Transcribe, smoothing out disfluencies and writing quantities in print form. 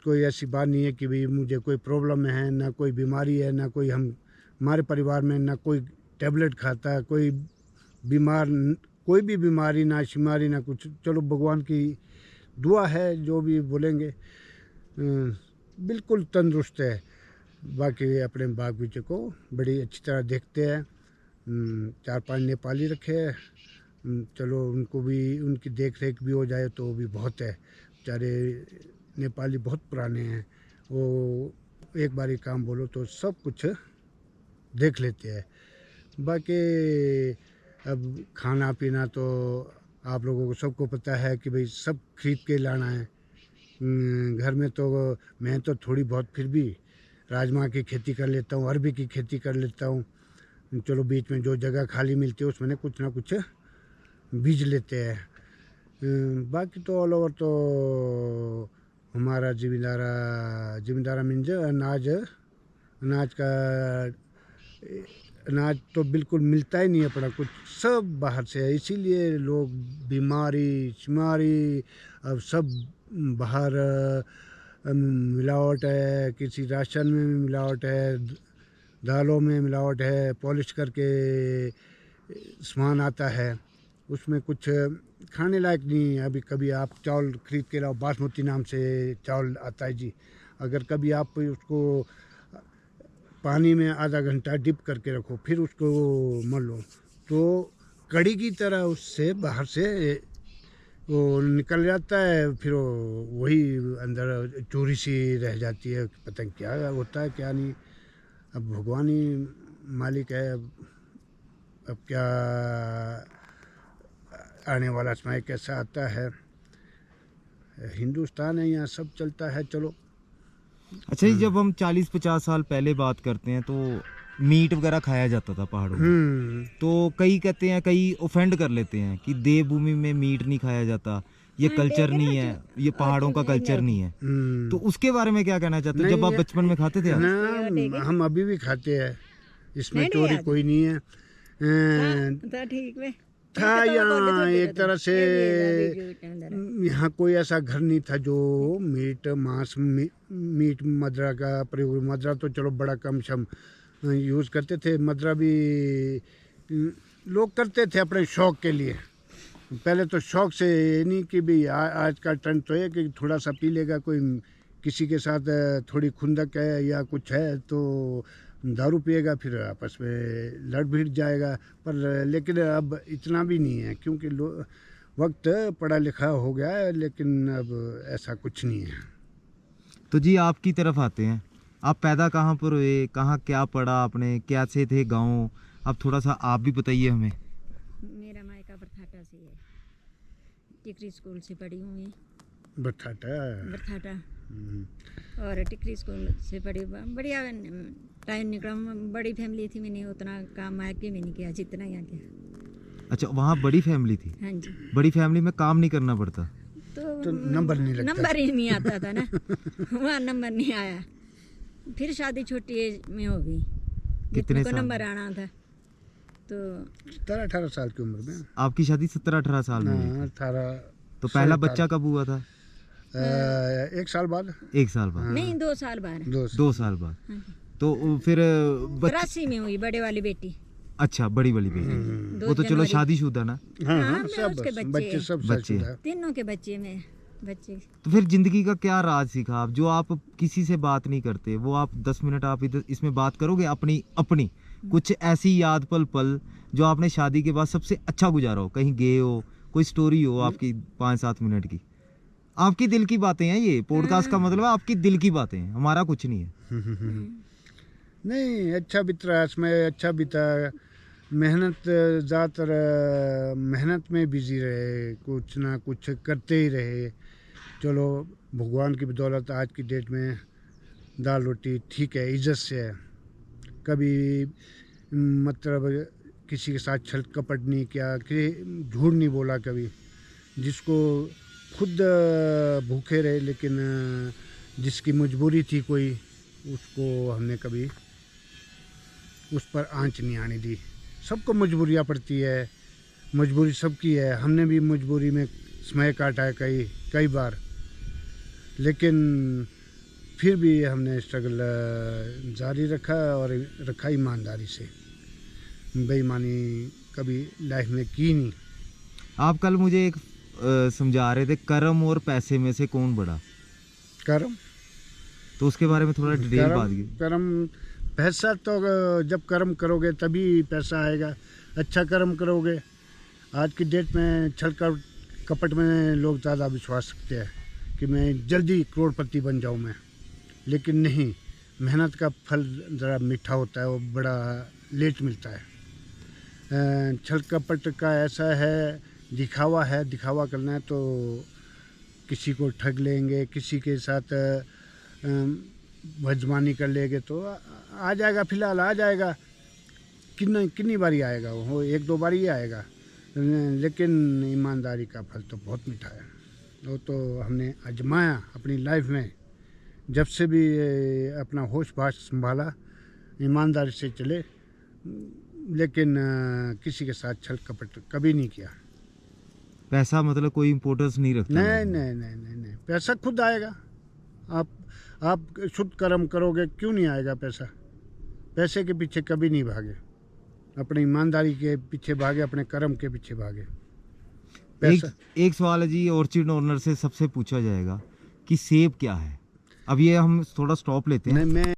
कोई ऐसी बात नहीं है कि भाई मुझे कोई प्रॉब्लम है, ना कोई बीमारी है, ना कोई हमारे परिवार में ना कोई टैबलेट खाता है, कोई बीमार, कोई भी बीमारी ना शिमारी ना कुछ। चलो भगवान की दुआ है, जो भी बोलेंगे बिल्कुल तंदुरुस्त है। बाकी अपने बाग बगीचे को बड़ी अच्छी तरह देखते हैं। 4-5 नेपाली रखे हैं, चलो उनको भी, उनकी देख रेख भी हो जाए तो भी बहुत है। बेचारे नेपाली बहुत पुराने हैं, वो एक बारी काम बोलो तो सब कुछ देख लेते हैं। बाकी अब खाना पीना तो आप लोगों को सबको पता है कि भाई सब खरीद के लाना है। घर में तो मैं तो थोड़ी बहुत फिर भी राजमा की खेती कर लेता हूँ, अरबी की खेती कर लेता हूँ। चलो बीच में जो जगह खाली मिलती है उसमें कुछ ना कुछ बीज लेते हैं। बाकी तो ऑल ओवर तो हमारा जिम्मेदारा मीन्स अनाज तो बिल्कुल मिलता ही नहीं है, अपना कुछ सब बाहर से है। इसीलिए लोग बीमारी शिमारी अब सब बाहर मिलावट है, किसी राशन में भी मिलावट है, दालों में मिलावट है, पॉलिश करके सामान आता है, उसमें कुछ खाने लायक नहीं है। अभी कभी आप चावल खरीद के लाओ, बासमती नाम से चावल आता है जी, अगर कभी आप उसको पानी में आधा घंटा डिप करके रखो, फिर उसको मल लो, तो कड़ी की तरह उससे बाहर से वो निकल जाता है, फिर वही अंदर चूरी सी रह जाती है। पता नहीं क्या होता है क्या नहीं, अब भगवान ही मालिक है। अब क्या आने वाला समय कैसा आता है, हिंदुस्तान है, यहाँ सब चलता है। चलो अच्छा जी, जब हम 40-50 साल पहले बात करते हैं तो मीट वगैरह खाया जाता था पहाड़ों में। तो कई कहते हैं, कई ऑफेंड कर लेते हैं कि देवभूमि में मीट नहीं खाया जाता, ये कल्चर नहीं है, ये पहाड़ों का कल्चर नहीं है। तो उसके बारे में क्या कहना चाहते हो, जब आप बचपन में खाते थे? ना, हम अभी भी खाते हैं, इसमें चोरी कोई नहीं है। ठीक है था यहाँ एक तरह से, यहाँ कोई ऐसा घर नहीं था जो मीट मांस मीट मदरा का प्रयोग। मदरा तो चलो बड़ा कम शम यूज़ करते थे, मदरा भी लोग करते थे अपने शौक़ के लिए। पहले तो शौक़ से, नहीं कि भी आज का ट्रेंड तो है कि थोड़ा सा पी लेगा कोई, किसी के साथ थोड़ी खुंदक है या कुछ है तो दारू पिएगा, फिर आपस में लड़ भिड़ जाएगा। पर लेकिन अब इतना भी नहीं है, क्योंकि वक्त पढ़ा लिखा हो गया है, लेकिन अब ऐसा कुछ नहीं है। तो जी आपकी तरफ आते हैं, आप पैदा कहाँ पर हुए, कहाँ क्या पढ़ा आपने, कैसे थे गाँव, अब थोड़ा सा आप भी बताइए हमें। मेरा मायका बरथाटा से है, टिकरी स्कूल से पढ़ी हूँ। बरथाटा और टिकरी स्कूल से पढ़ी, बढ़िया टाइम निकला। बड़ी फैमिली थी, मैंने उतना काम मायके में नहीं किया जितना यहाँ किया। अच्छा, वहाँ बड़ी फैमिली थी? हाँ जी। बड़ी फैमिली में काम नहीं करना पड़ता तो नंबर नहीं लगता, नंबर ही नहीं आता था ना वहाँ नंबर नहीं आया। फिर शादी छोटी एज में हो गई, कितने को नंबर आना था तो 17-18 साल की उम्र में। आपकी शादी 17-18 साल में हुई? 18। तो पहला बच्चा कब हुआ था? 1 साल बाद। 1 साल बाद? नहीं, 2 साल बाद। 2 साल बाद। तो फिर 83 में हुई बड़े वाली बेटी। अच्छा, बड़ी वाली बेटी, वो तो चलो शादीशुदा ना। हाँ, सब बच्चे, सब बच्चे, तीनों के बच्चे में बच्चे। तो फिर जिंदगी का क्या राज सीखा आप, जो आप किसी से बात नहीं करते, वो आप 10 मिनट आप इसमें बात करोगे अपनी कुछ ऐसी याद पल जो आपने शादी के बाद सबसे अच्छा गुजारा हो, कहीं गए हो, कोई स्टोरी हो आपकी 5-7 मिनट की, आपकी दिल की बातें हैं। ये पॉडकास्ट का मतलब है आपकी दिल की बातें हैं, हमारा कुछ नहीं है। नहीं, अच्छा बीता समय, अच्छा बीता। मेहनत, ज़्यादातर मेहनत में बिजी रहे, कुछ ना कुछ करते ही रहे। चलो भगवान की बदौलत आज की डेट में दाल रोटी ठीक है, इज्जत से है। कभी मतलब किसी के साथ छल कपट नहीं किया, कि झूठ नहीं बोला कभी। जिसको खुद भूखे रहे, लेकिन जिसकी मजबूरी थी कोई, उसको हमने कभी उस पर आंच नहीं आने दी। सबको मजबूरियाँ पड़ती है, मजबूरी सबकी है। हमने भी मजबूरी में समय काटा है कई बार, लेकिन फिर भी हमने स्ट्रगल जारी रखा और रखा ईमानदारी से। बेईमानी कभी लाइफ में की नहीं। आप कल मुझे एक समझा रहे थे कर्म और पैसे में से कौन बड़ा, कर्म तो उसके बारे में थोड़ा डिटेल बात की। कर्म पैसा तो जब कर्म करोगे तभी पैसा आएगा। अच्छा कर्म करोगे। आज की डेट में छल कपट में लोग ज़्यादा विश्वास रखते हैं कि मैं जल्दी करोड़पति बन जाऊं मैं, लेकिन नहीं, मेहनत का फल ज़रा मीठा होता है, वो बड़ा लेट मिलता है। छल कपट का ऐसा है, दिखावा करना है तो किसी को ठग लेंगे, किसी के साथ भजमानी कर लेंगे तो आ जाएगा, फिलहाल आ जाएगा। कितनी बारी आएगा, वो एक दो बारी ही आएगा, लेकिन ईमानदारी का फल तो बहुत मीठा है। वो तो हमने आजमाया अपनी लाइफ में। जब से भी अपना होश बाश संभाला, ईमानदारी से चले, लेकिन किसी के साथ छल कपट कभी नहीं किया। पैसा मतलब कोई इम्पोर्टेंस नहीं रखता। नहीं, पैसा खुद आएगा। आप शुद्ध कर्म करोगे, क्यों नहीं आएगा पैसा? पैसे के पीछे कभी नहीं भागे, अपनी ईमानदारी के पीछे भागे, अपने कर्म के पीछे भागे। एक सवाल है जी, ऑर्चिड ओनर से सबसे पूछा जाएगा कि सेब क्या है। अब ये हम थोड़ा स्टॉप लेते हैं। मैं